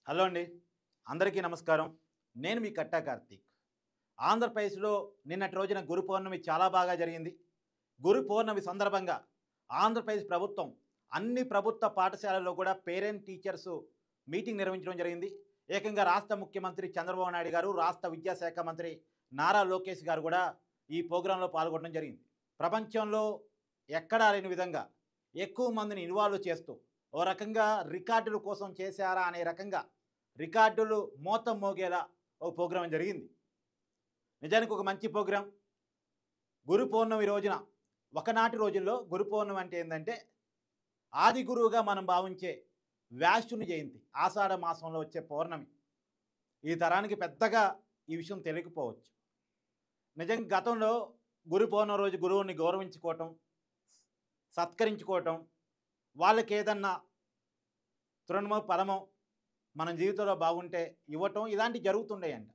Hello అండి. అందరికీ నమస్కారం. నేను మీ కట్టా కార్తీక్. ఆంధ్రప్రదేశ్‌లో నిన్నటి రోజున గురు పౌర్ణమి చాలా బాగా జరిగింది. గురు పౌర్ణమి సందర్భంగా ఆంధ్రప్రదేశ్ ప్రభుత్వం అన్ని ప్రభుత్వ పాఠశాలల్లో కూడా పేరెంట్ టీచర్స్ మీటింగ్ నిర్వహించడం జరిగింది. ఏకంగా రాష్ట్ర ముఖ్యమంత్రి చంద్రబాబు నాయుడు గారు, రాష్ట్ర విద్యాశాఖ మంత్రి నారా లోకేష్ గారు కూడా ఈ ప్రోగ్రాంలో పాల్గొనడం జరిగింది. ప్రపంచంలో ఎక్కడా లేని విధంగా ఎక్కువ మందిని ఇన్వాల్వ్ చేస్తూ ఓ రకంగా రికార్డుల కోసం చేశారా అనే రకంగా రికార్డులు మోతం మోగేలా ఓ ప్రోగ్రాం జరిగింది. నిజానికి ఒక మంచి ప్రోగ్రాం. గురు పౌర్ణమి రోజున ఒకనాటి రోజుల్లో గురు పౌర్ణమి అంటే ఏంటంటే ఆది గురువుగా మనం భావించే వ్యాసుని జయంతి. ఆషాఢ మాసంలో వచ్చే పౌర్ణమి. ఈ తరానికి పెద్దగా ఈ విషయం తెలియకపోవచ్చు. నిజంగా గతంలో గురు పౌర్ణమి రోజు గురువుని గౌరవించుకోవటం, సత్కరించుకోవటం, వాళ్ళకి ఏదన్నా తృణమో ఫలమో మన జీవితంలో బాగుంటే ఇవ్వటం ఇలాంటివి జరుగుతుండేయంట.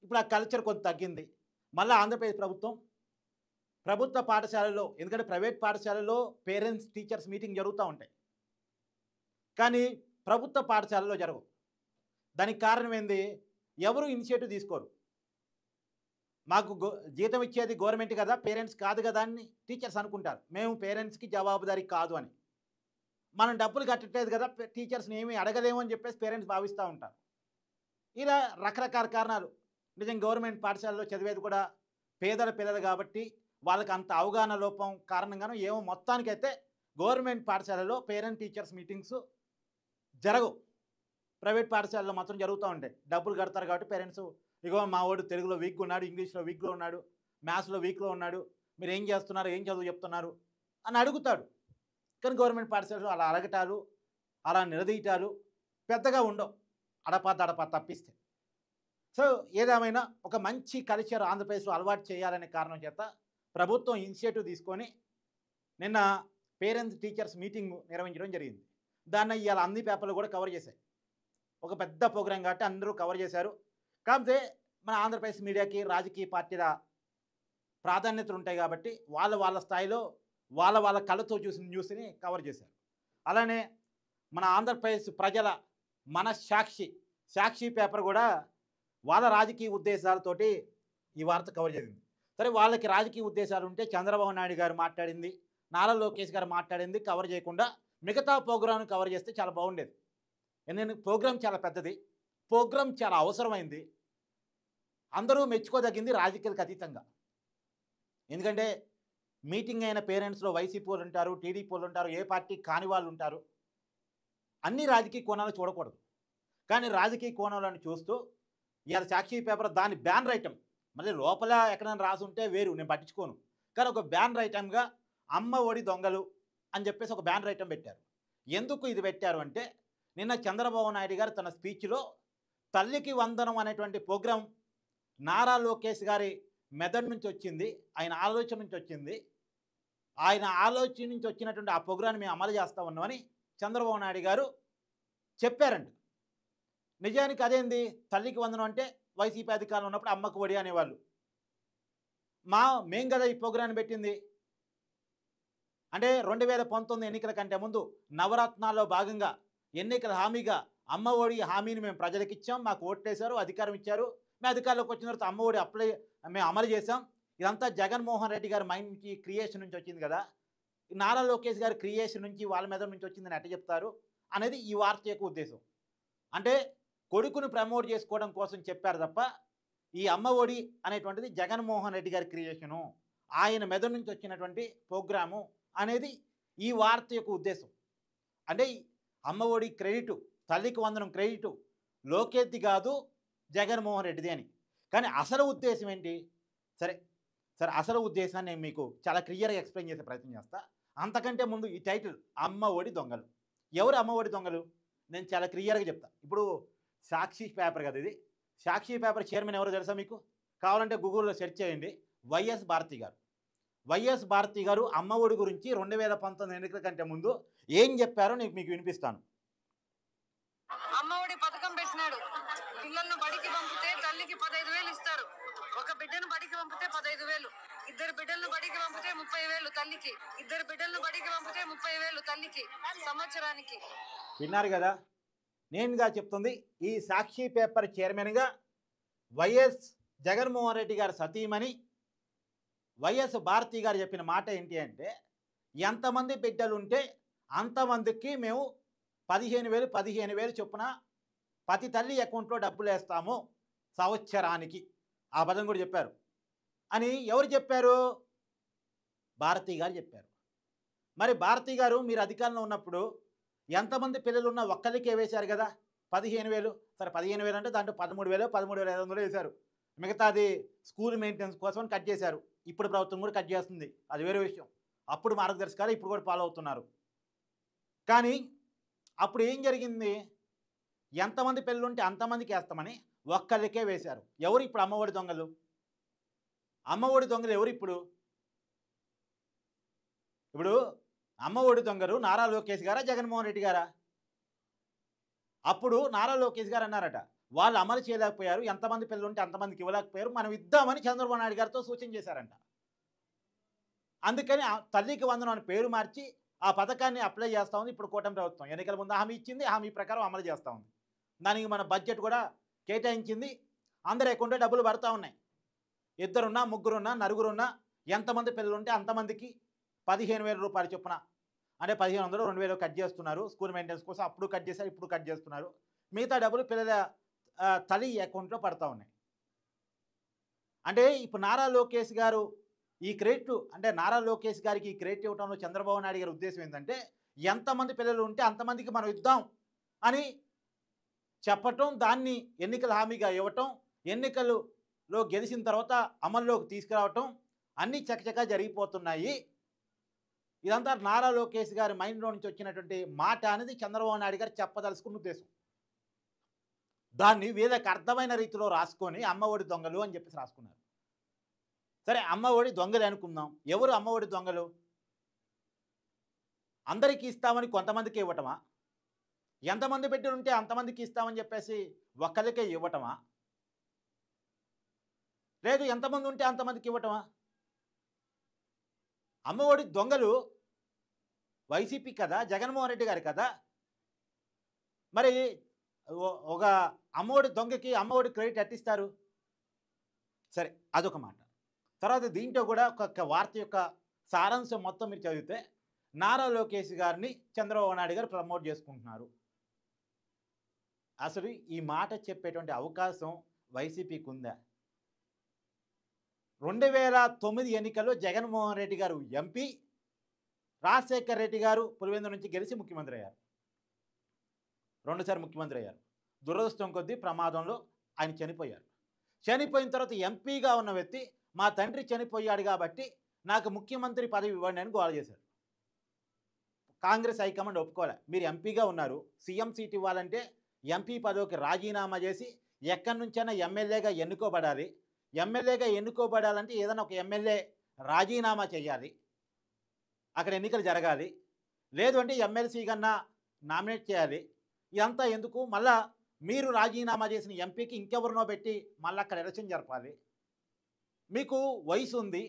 ఇప్పుడు ఆ కల్చర్ కొంత తగ్గింది. మళ్ళీ ఆంధ్రప్రదేశ్ ప్రభుత్వం ప్రభుత్వ పాఠశాలల్లో, ఎందుకంటే ప్రైవేట్ పాఠశాలల్లో పేరెంట్స్ టీచర్స్ మీటింగ్ జరుగుతూ ఉంటాయి, కానీ ప్రభుత్వ పాఠశాలలో జరగవు. దానికి కారణం ఏంది? ఎవరు ఇనిషియేటివ్ తీసుకోరు. మాకు జీతం ఇచ్చేది గవర్నమెంట్ కదా, పేరెంట్స్ కాదు కదా అని టీచర్స్ అనుకుంటారు. మేము పేరెంట్స్కి జవాబుదారీ కాదు అని. మనం డబ్బులు కట్టట్లేదు కదా, టీచర్స్ని ఏమీ అడగలేము అని చెప్పేసి పేరెంట్స్ భావిస్తూ ఉంటారు. ఇలా రకరకాల కారణాలు. నిజం గవర్నమెంట్ పాఠశాలలో చదివేది కూడా పేదల పిల్లలు కాబట్టి వాళ్ళకి అంత అవగాహన లోపం కారణంగానో ఏమో మొత్తానికైతే గవర్నమెంట్ పాఠశాలలో పేరెంట్ టీచర్స్ మీటింగ్స్ జరగవు. ప్రైవేట్ పాఠశాలలో మాత్రం జరుగుతూ ఉంటాయి. డబ్బులు కడతారు కాబట్టి పేరెంట్స్, ఇగో మా వాడు తెలుగులో వీక్గా ఉన్నాడు, ఇంగ్లీష్లో వీక్లో ఉన్నాడు, మ్యాథ్స్లో వీక్లో ఉన్నాడు, మీరు ఏం చేస్తున్నారు, ఏం చదువు చెప్తున్నారు అని అడుగుతాడు. కానీ గవర్నమెంట్ పాఠశాలలో అలా అడగటాలు, అలా నిలదీయటాలు పెద్దగా ఉండవు, అడపా తప్పిస్తే. సో ఏదేమైనా ఒక మంచి కల్చర్ ఆంధ్రప్రదేశ్లో అలవాటు చేయాలనే కారణం చేత ప్రభుత్వం ఇనిషియేటివ్ తీసుకొని నిన్న పేరెంట్స్ టీచర్స్ మీటింగ్ నిర్వహించడం జరిగింది. దాన్ని ఇవాళ అన్ని పేపర్లు కూడా కవర్ చేశాయి. ఒక పెద్ద ప్రోగ్రాం కాబట్టి అందరూ కవర్ చేశారు. కాకపోతే మన ఆంధ్రప్రదేశ్ మీడియాకి రాజకీయ పార్టీల ప్రాధాన్యతలు ఉంటాయి కాబట్టి వాళ్ళ వాళ్ళ స్థాయిలో వాళ్ళ కళ్ళతో చూసిన న్యూస్ని కవర్ చేశారు. అలానే మన ఆంధ్రప్రదేశ్ ప్రజల సాక్షి పేపర్ కూడా వాళ్ళ రాజకీయ ఉద్దేశాలతోటి ఈ వార్త కవర్ చేసింది. సరే, వాళ్ళకి రాజకీయ ఉద్దేశాలు ఉంటే చంద్రబాబు నాయుడు గారు మాట్లాడింది, నారా లోకేష్ గారు మాట్లాడింది కవర్ చేయకుండా మిగతా ప్రోగ్రాంను కవర్ చేస్తే చాలా బాగుండేది. ఎందుకంటే ప్రోగ్రాం చాలా పెద్దది, ప్రోగ్రాం చాలా అవసరమైంది, అందరూ మెచ్చుకోదగింది రాజకీయాలకు అతీతంగా. ఎందుకంటే మీటింగ్ అయిన పేరెంట్స్లో వైసీపీ వాళ్ళు ఉంటారు, టీడీపీ వాళ్ళు ఉంటారు, ఏ పార్టీ కాని వాళ్ళు ఉంటారు. అన్ని రాజకీయ కోణాలు చూడకూడదు, కానీ రాజకీయ కోణాలను చూస్తూ ఇవాళ సాక్షి పేపర్ దాని బ్యానర్ ఐటమ్, మళ్ళీ లోపల ఎక్కడైనా రాసి ఉంటే వేరు, నేను పట్టించుకోను, కానీ ఒక బ్యానర్ ఐటమ్గా అమ్మ ఒడి దొంగలు అని చెప్పేసి ఒక బ్యానర్ ఐటమ్ పెట్టారు. ఎందుకు ఇది పెట్టారు అంటే, నిన్న చంద్రబాబు నాయుడు గారు తన స్పీచ్లో తల్లికి వందనం అనేటువంటి ప్రోగ్రాం నారా లోకేష్ గారి మెదడు నుంచి వచ్చింది, ఆయన ఆలోచన నుంచి వచ్చింది, ఆయన ఆలోచన నుంచి వచ్చినటువంటి ఆ ప్రోగ్రాన్ని మేము అమలు చేస్తూ ఉన్నామని చంద్రబాబు నాయుడు గారు చెప్పారంట. నిజానికి అదేంది? తల్లికి వందనం అంటే వైసీపీ అధికారంలో ఉన్నప్పుడు అమ్మకు ఒడి అనేవాళ్ళు. మేం కదా ఈ ప్రోగ్రాన్ని పెట్టింది. అంటే 2019 ఎన్నికల కంటే ముందు నవరత్నాల్లో భాగంగా ఎన్నికల హామీగా అమ్మ ఒడి హామీని మేము ప్రజలకు ఇచ్చాం, మాకు ఓట్లేశారు, అధికారం ఇచ్చారు, మేము అధికారంలోకి వచ్చిన తర్వాత అమ్మ ఒడి మేము అమలు చేసాం. ఇదంతా జగన్మోహన్ రెడ్డి గారి మైండ్ నుంచి, క్రియేషన్ నుంచి వచ్చింది కదా, నారా లోకేష్ గారి క్రియేషన్ నుంచి, వాళ్ళ మీద నుంచి వచ్చిందని ఎట్ట చెప్తారు అనేది ఈ వార్త యొక్క ఉద్దేశం. అంటే కొడుకును ప్రమోట్ చేసుకోవడం కోసం చెప్పారు తప్ప ఈ అమ్మ ఒడి అనేటువంటిది జగన్మోహన్ రెడ్డి గారి క్రియేషను, ఆయన మెదడు నుంచి వచ్చినటువంటి ప్రోగ్రాము అనేది ఈ వార్త యొక్క ఉద్దేశం. అంటే అమ్మ ఒడి క్రెడిటు, తల్లికి వందనం క్రెడిటు లోకేష్ది కాదు, జగన్మోహన్ రెడ్డిది అని. కానీ అసలు ఉద్దేశం ఏంటి? సరే అసలు ఉద్దేశాన్ని నేను మీకు చాలా క్లియర్గా ఎక్స్ప్లెయిన్ చేసే ప్రయత్నం చేస్తా. అంతకంటే ముందు ఈ టైటిల్ అమ్మ ఒడి దొంగలు. ఎవరు అమ్మ ఒడి దొంగలు? నేను చాలా క్లియర్గా చెప్తా. ఇప్పుడు సాక్షి పేపర్ కదా ఇది, సాక్షి పేపర్ చైర్మన్ ఎవరో తెలుసా మీకు? కావాలంటే గూగుల్లో సెర్చ్ చేయండి. వైఎస్ భారతి గారు. వైఎస్ భారతి గారు అమ్మ ఒడి గురించి 2019 ఎన్నికల కంటే ముందు ఏం చెప్పారో మీకు వినిపిస్తాను. అమ్మ ఒడి పథకం పెట్టినాడు. పిల్లలను బడికి పంపితే తల్లికి 15,000 ఇస్తారు. ఒక బిడ్డను బడికి పంపితే 15,000, ఇద్దరు బిడ్డలను బడికి పంపితే 30,000 తల్లికి, ఇద్దరు బిడ్డలను బడికి పంపితే 30,000 తల్లికి సంవత్సరానికి. విన్నారు కదా? నేనుగా చెప్తుంది ఈ సాక్షి పేపర్ చైర్మన్గా వైఎస్ జగన్మోహన్ రెడ్డి గారు సతీమణి వైఎస్ భారతి గారు చెప్పిన మాట ఏంటి అంటే, ఎంతమంది బిడ్డలుంటే అంతమందికి మేము 15,000 చొప్పున ప్రతి తల్లి అకౌంట్లో డబ్బులు వేస్తాము సంవత్సరానికి. ఆ పదం కూడా చెప్పారు. అని ఎవరు చెప్పారు? భారతి గారు చెప్పారు. మరి భారతి గారు మీరు అధికారంలో ఉన్నప్పుడు ఎంతమంది పిల్లలున్నా ఒక్కరికే వేశారు కదా 15,000. సరే 15,000 అంటే దాంట్లో 13,000 13,500 వేశారు. మిగతాది స్కూల్ మెయింటెనెన్స్ కోసం కట్ చేశారు. ఇప్పుడు ప్రభుత్వం కూడా కట్ చేస్తుంది, అది వేరే విషయం. అప్పుడు మార్గదర్శకాలు ఇప్పుడు కూడా ఫాలో అవుతున్నారు. కానీ అప్పుడు ఏం జరిగింది? ఎంతమంది పిల్లలుంటే అంతమందికి వేస్తామని ఒక్కరికే వేశారు. ఎవరు ఇప్పుడు అమ్మఒడి దొంగలు? అమ్మఒడి దొంగలు ఎవరు ఇప్పుడు? ఇప్పుడు అమ్మఒడి దొంగలు నారా లోకేష్ గారా జగన్మోహన్ రెడ్డి గారా? అప్పుడు నారా లోకేష్ గారు అన్నారట, వాళ్ళు అమలు చేయలేకపోయారు, ఎంతమంది పిల్లలుంటే అంతమందికి ఇవ్వలేకపోయారు, మనం ఇద్దామని చంద్రబాబు నాయుడు గారితో సూచన చేశారంట. అందుకని తల్లికి వందనం అని పేరు మార్చి ఆ పథకాన్ని అప్లై చేస్తూ ఉంది ఇప్పుడు కూటమి ప్రభుత్వం. ఎన్నికల ముందు హామీ ఇచ్చింది, హామీ ప్రకారం అమలు చేస్తూ ఉంది. దానికి మన బడ్జెట్ కూడా కేటాయించింది. అందరి అకౌంట్లో డబ్బులు పడుతూ ఉన్నాయి. ఇద్దరున్నా, ముగ్గురున్నా, నలుగురున్నా, ఎంతమంది పిల్లలుంటే అంతమందికి 15,000 రూపాయలు చొప్పున, అంటే 1,500 2,000 కట్ చేస్తున్నారు స్కూల్ మెయింటెనెన్స్ కోసం. అప్పుడు కట్ చేశారు, ఇప్పుడు కట్ చేస్తున్నారు. మిగతా డబ్బులు పిల్లల తల్లి అకౌంట్లో పడుతూ ఉన్నాయి. అంటే ఇప్పుడు నారా లోకేష్ గారు ఈ క్రెడిట్, అంటే నారా లోకేష్ గారికి ఈ క్రెడిట్ ఇవ్వడంలో చంద్రబాబు నాయుడు గారి ఉద్దేశం ఏంటంటే, ఎంతమంది పిల్లలు ఉంటే అంతమందికి మనం ఇద్దాం అని చెప్పటం, దాన్ని ఎన్నికల హామీగా ఇవ్వటం, ఎన్నికలలో గెలిచిన తర్వాత అమల్లోకి తీసుకురావటం అన్నీ చకచకా జరిగిపోతున్నాయి. ఇదంతా నారా లోకేష్ గారి మైండ్లో నుంచి వచ్చినటువంటి మాట అనేది చంద్రబాబు నాయుడు గారు చెప్పదలుచుకున్న ఉద్దేశం. దాన్ని వీళ్ళకి అర్థమైన రీతిలో రాసుకొని అమ్మఒడి దొంగలు అని చెప్పేసి రాసుకున్నారు. సరే, అమ్మఒడి దొంగలు అనుకుందాం. ఎవరు అమ్మఒడి దొంగలు? అందరికీ ఇస్తామని కొంతమందికి ఇవ్వటమా? ఎంతమంది బిడ్డలు ఉంటే అంతమందికి ఇస్తామని చెప్పేసి ఒక్కరికే ఇవ్వటమా? లేదు ఎంతమంది ఉంటే అంతమందికి ఇవ్వటమా? అమ్మఒడి దొంగలు వైసీపీ కదా, జగన్మోహన్ రెడ్డి గారు కదా. మరి ఒక అమ్మఒడి దొంగకి అమ్మఒడి క్రెడిట్ ఎట్టిస్తారు? సరే, అదొక మాట. తర్వాత దీంట్లో కూడా ఒక వార్త యొక్క సారాంశం మొత్తం మీరు చదివితే, నారా లోకేష్ గారిని చంద్రబాబు నాయుడు గారు ప్రమోట్ చేసుకుంటున్నారు. అసలు ఈ మాట చెప్పేటువంటి అవకాశం వైసీపీకి ఉందా? 2009 ఎన్నికల్లో జగన్మోహన్ రెడ్డి గారు ఎంపీ, రాజశేఖర్ రెడ్డి గారు పులివెందుల నుంచి గెలిచి ముఖ్యమంత్రి అయ్యారు. 2 సార్లు ముఖ్యమంత్రి అయ్యారు. దురదృష్టం కొద్దీ ప్రమాదంలో ఆయన చనిపోయారు. చనిపోయిన తర్వాత ఎంపీగా ఉన్న వ్యక్తి, మా తండ్రి చనిపోయాడు కాబట్టి నాకు ముఖ్యమంత్రి పదవి ఇవ్వండి అని గోల చేశారు. కాంగ్రెస్ హైకమాండ్ ఒప్పుకోలే. మీరు ఎంపీగా ఉన్నారు, సీఎం సీట్ ఇవ్వాలంటే ఎంపీ పదవికి రాజీనామా చేసి ఎక్కడి నుంచైనా ఎమ్మెల్యేగా ఎన్నుకోబడాలి. ఎమ్మెల్యేగా ఎన్నుకోబడాలంటే ఏదైనా ఒక ఎమ్మెల్యే రాజీనామా చేయాలి, అక్కడ ఎన్నికలు జరగాలి. లేదు అంటే ఎమ్మెల్సీ కన్నా నామినేట్ చేయాలి. ఇదంతా ఎందుకు? మళ్ళా మీరు రాజీనామా చేసిన ఎంపీకి ఇంకెవరినో పెట్టి మళ్ళీ అక్కడ ఎలక్షన్ జరపాలి. మీకు వయసు ఉంది,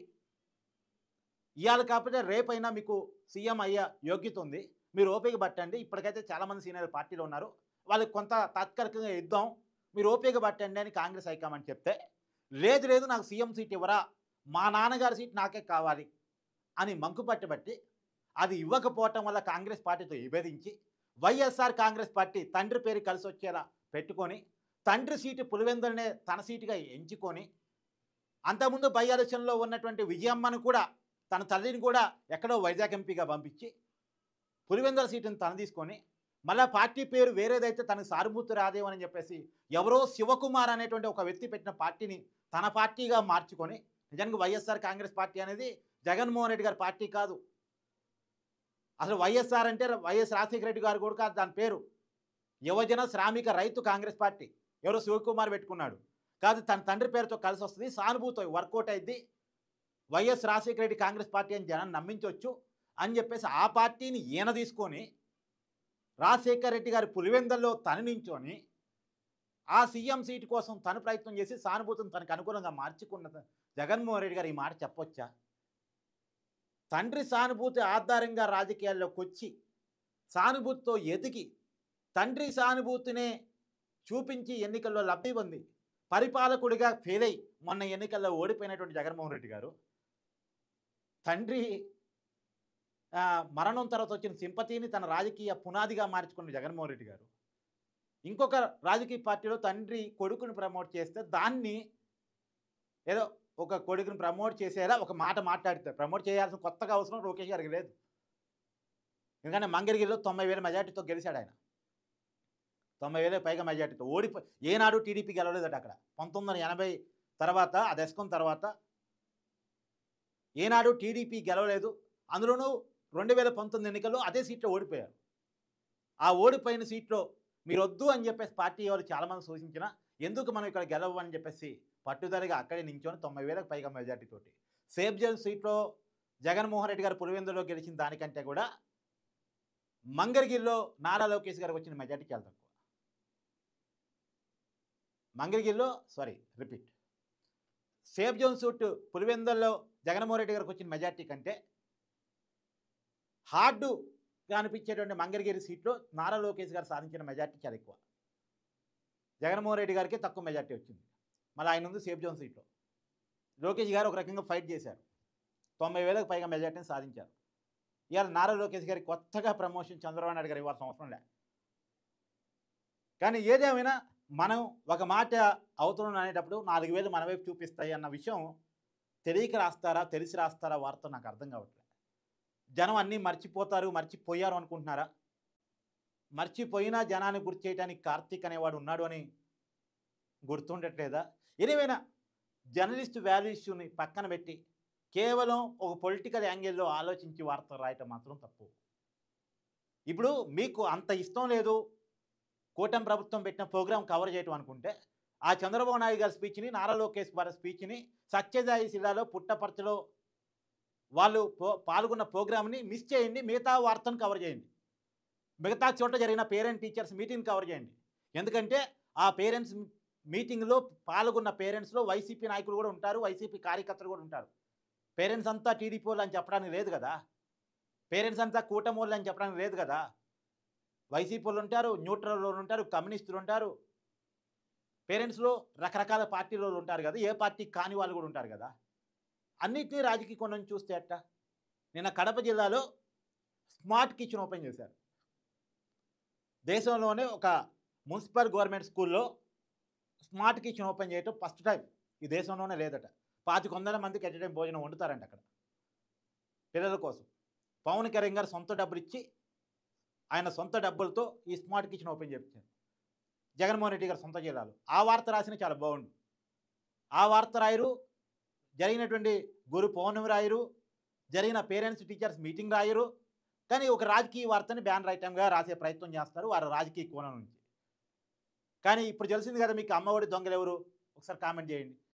ఇవాళ కాకపోతే రేపైనా మీకు సీఎం అయ్యే యోగ్యత ఉంది, మీరు ఓపిక పట్టండి. ఇప్పటికైతే చాలామంది సీనియర్ పార్టీలో ఉన్నారు, వాళ్ళకి కొంత తాత్కాలికంగా ఇద్దాం, మీరు ఓపిక పట్టండి అని కాంగ్రెస్ హైకమాండ్ చెప్తే, లేదు లేదు నాకు సీఎం సీట్ ఇవ్వరా, మా నాన్నగారి సీట్ నాకే కావాలి అని మంకుపట్టబట్టి అది ఇవ్వకపోవటం వల్ల కాంగ్రెస్ పార్టీతో విభేదించి వైఎస్ఆర్ కాంగ్రెస్ పార్టీ తండ్రి పేరు కలిసి వచ్చేలా పెట్టుకొని తండ్రి సీటు పులివెందులనే తన సీటుగా ఎంచుకొని, అంతకుముందు బై ఎలక్షన్లో ఉన్నటువంటి విజయమ్మను కూడా, తన తల్లిని కూడా ఎక్కడో వైజాగ్ ఎంపీగా పంపించి పులివెందుల సీటుని తన తీసుకొని, మళ్ళీ పార్టీ పేరు వేరేదైతే తనకు సానుభూతి రాదేమని చెప్పేసి ఎవరో శివకుమార్ అనేటువంటి ఒక వ్యక్తి పెట్టిన పార్టీని తన పార్టీగా మార్చుకొని, నిజానికి వైఎస్ఆర్ కాంగ్రెస్ పార్టీ అనేది జగన్మోహన్ రెడ్డి గారి పార్టీ కాదు. అసలు వైఎస్ఆర్ అంటే వైఎస్ రాజశేఖర రెడ్డి గారు కూడా కాదు దాని పేరు. యువజన శ్రామిక రైతు కాంగ్రెస్ పార్టీ ఎవరో శివకుమార్ పెట్టుకున్నాడు. కాదు, తన తండ్రి పేరుతో కలిసి వస్తుంది, సానుభూతి వర్కౌట్ అయింది, వైఎస్ రాజశేఖర రెడ్డి కాంగ్రెస్ పార్టీ అని జనాన్ని నమ్మించవచ్చు అని చెప్పేసి ఆ పార్టీని ఈయన తీసుకొని రాజశేఖర రెడ్డి గారి పులివెందుల్లో తను నించొని ఆ సీఎం సీటు కోసం తను ప్రయత్నం చేసి సానుభూతిని తనకు అనుకూలంగా మార్చుకున్న జగన్మోహన్ రెడ్డి గారు ఈ మాట చెప్పొచ్చా? తండ్రి సానుభూతి ఆధారంగా రాజకీయాల్లోకి వచ్చి సానుభూతితో ఎదిగి తండ్రి సానుభూతినే చూపించి ఎన్నికల్లో లబ్ధి పొంది పరిపాలకుడిగా ఫెయిల్ అయి మొన్న ఎన్నికల్లో ఓడిపోయినటువంటి జగన్మోహన్ రెడ్డి గారు తండ్రి మరణం తర్వాత వచ్చిన సింపతిని తన రాజకీయ పునాదిగా మార్చుకున్న జగన్మోహన్ రెడ్డి గారు ఇంకొక రాజకీయ పార్టీలో తండ్రి కొడుకుని ప్రమోట్ చేస్తే దాన్ని ఏదో ఒక కొడుకుని ప్రమోట్ చేసేలా ఒక మాట మాట్లాడితే ప్రమోట్ చేయాల్సిన కొత్తగా అవసరం లోకేష్ గారికి లేదు. ఎందుకంటే మంగళగిరిలో 90,000 మెజార్టీతో గెలిచాడు ఆయన. 90,000 పైగా మెజార్టీతో ఏనాడు టీడీపీ గెలవలేదట అక్కడ. 1980 తర్వాత ఆ దశకం తర్వాత ఏనాడు టీడీపీ గెలవలేదు. అందులోనూ 2019 ఎన్నికల్లో అదే సీట్లో ఓడిపోయారు. ఆ ఓడిపోయిన సీట్లో మీరు వద్దు అని చెప్పేసి పార్టీ వాళ్ళు చాలామంది సూచించిన ఎందుకు మనం ఇక్కడ గెలవని చెప్పేసి పట్టుదలగా అక్కడే నించొని 90,000 పైగా మెజార్టీతోటి సేఫ్ జోన్ సీట్లో జగన్మోహన్ రెడ్డి గారు పులివెందులో గెలిచిన దానికంటే కూడా మంగళగిరిలో నారా లోకేష్ గారికి వచ్చిన మెజార్టీ చాలా తక్కువ. మంగళగిరిలో సేఫ్ జోన్ సీట్ పులివెందుల్లో జగన్మోహన్ రెడ్డి గారికి వచ్చిన మెజార్టీ కంటే హార్డుగా అనిపించేటువంటి మంగళగిరి సీట్లో నారా లోకేష్ గారు సాధించిన మెజార్టీ చాలా ఎక్కువ. జగన్మోహన్ రెడ్డి గారికి తక్కువ మెజార్టీ వచ్చింది. మళ్ళీ ఆయన ఉంది సేఫ్ జోన్ సీట్లో. లోకేష్ గారు ఒక రకంగా ఫైట్ చేశారు. 90,000 పైగా మెజార్టీని సాధించారు. ఇవాళ నారా లోకేష్ గారికి కొత్తగా ప్రమోషన్ చంద్రబాబు నాయుడు గారు ఇవ్వాల్సిన అవసరం లే. కానీ ఏదేమైనా మనం ఒక మాట అవుతున్నాం అనేటప్పుడు 4,000 మన వైపు చూపిస్తాయి అన్న విషయం తెలియక రాస్తారా తెలిసి రాస్తారా వార్త నాకు అర్థం కావట్లేదు. జనం అన్నీ మర్చిపోయారు అనుకుంటున్నారా? మర్చిపోయినా జనాన్ని గుర్తు చేయడానికి కార్తీక్ అనేవాడు ఉన్నాడు అని గుర్తుండట్లేదా? ఏదేమైనా జర్నలిస్ట్ వాల్యూస్ని పక్కన పెట్టి కేవలం ఒక పొలిటికల్ యాంగిల్లో ఆలోచించి వార్తలు రాయటం మాత్రం తప్పు. ఇప్పుడు మీకు అంత ఇష్టం లేదు కూటమి ప్రభుత్వం పెట్టిన ప్రోగ్రాం కవర్ చేయటం అనుకుంటే ఆ చంద్రబాబు నాయుడు గారి స్పీచ్ని నారా లోకేష్ గారి స్పీచ్ని సత్యసాయి జిల్లాలో పుట్టపర్తిలో వాళ్ళు పాల్గొన్న ప్రోగ్రామ్ని మిస్ చేయండి, మిగతా వార్తను కవర్ చేయండి. మిగతా చోట జరిగిన పేరెంట్ టీచర్స్ మీటింగ్ కవర్ చేయండి. ఎందుకంటే ఆ పేరెంట్స్ మీటింగ్లో పాల్గొన్న పేరెంట్స్లో వైసీపీ నాయకులు కూడా ఉంటారు, వైసీపీ కార్యకర్తలు కూడా ఉంటారు. పేరెంట్స్ అంతా టీడీపీ వాళ్ళు అని చెప్పడానికి లేదు కదా, పేరెంట్స్ అంతా కూటమి వాళ్ళు అని చెప్పడానికి లేదు కదా. వైసీపీ వాళ్ళు ఉంటారు, న్యూట్రల్ వాళ్ళు ఉంటారు, కమ్యూనిస్టులు ఉంటారు, పేరెంట్స్లో రకరకాల పార్టీలు ఉంటారు కదా, ఏ పార్టీ కాని వాళ్ళు కూడా ఉంటారు కదా. అన్నిటినీ రాజకీయ కోణం చూస్తే అట్ట. నిన్న కడప జిల్లాలో స్మార్ట్ కిచెన్ ఓపెన్ చేశారు. దేశంలోనే ఒక మున్సిపల్ గవర్నమెంట్ స్కూల్లో స్మార్ట్ కిచెన్ ఓపెన్ చేయటం ఫస్ట్ టైం. ఈ దేశంలోనే లేదట. 2,500 మందికి ఎట్ టైం భోజనం వండుతారంట అక్కడ పిల్లల కోసం. పవన్ కళ్యాణ్ గారు సొంత డబ్బులు ఇచ్చి ఆయన సొంత డబ్బులతో ఈ స్మార్ట్ కిచెన్ ఓపెన్ చేయించారు జగన్మోహన్ రెడ్డి గారు సొంత జిల్లాలో. ఆ వార్త రాసిన చాలా బాగుండు. ఆ వార్త రాయరు, జరిగినటువంటి గురు పౌర్ణమి రాయరు, జరిగిన పేరెంట్స్ టీచర్స్ మీటింగ్ రాయరు. కానీ ఒక రాజకీయ వార్తని బ్యానర్ ఐటమ్గా రాసే ప్రయత్నం చేస్తారు వారు రాజకీయ కోణం నుంచి. కానీ ఇప్పుడు తెలిసింది కదా మీకు అమ్మఒడి దొంగలు ఎవరు? ఒకసారి కామెంట్ చేయండి.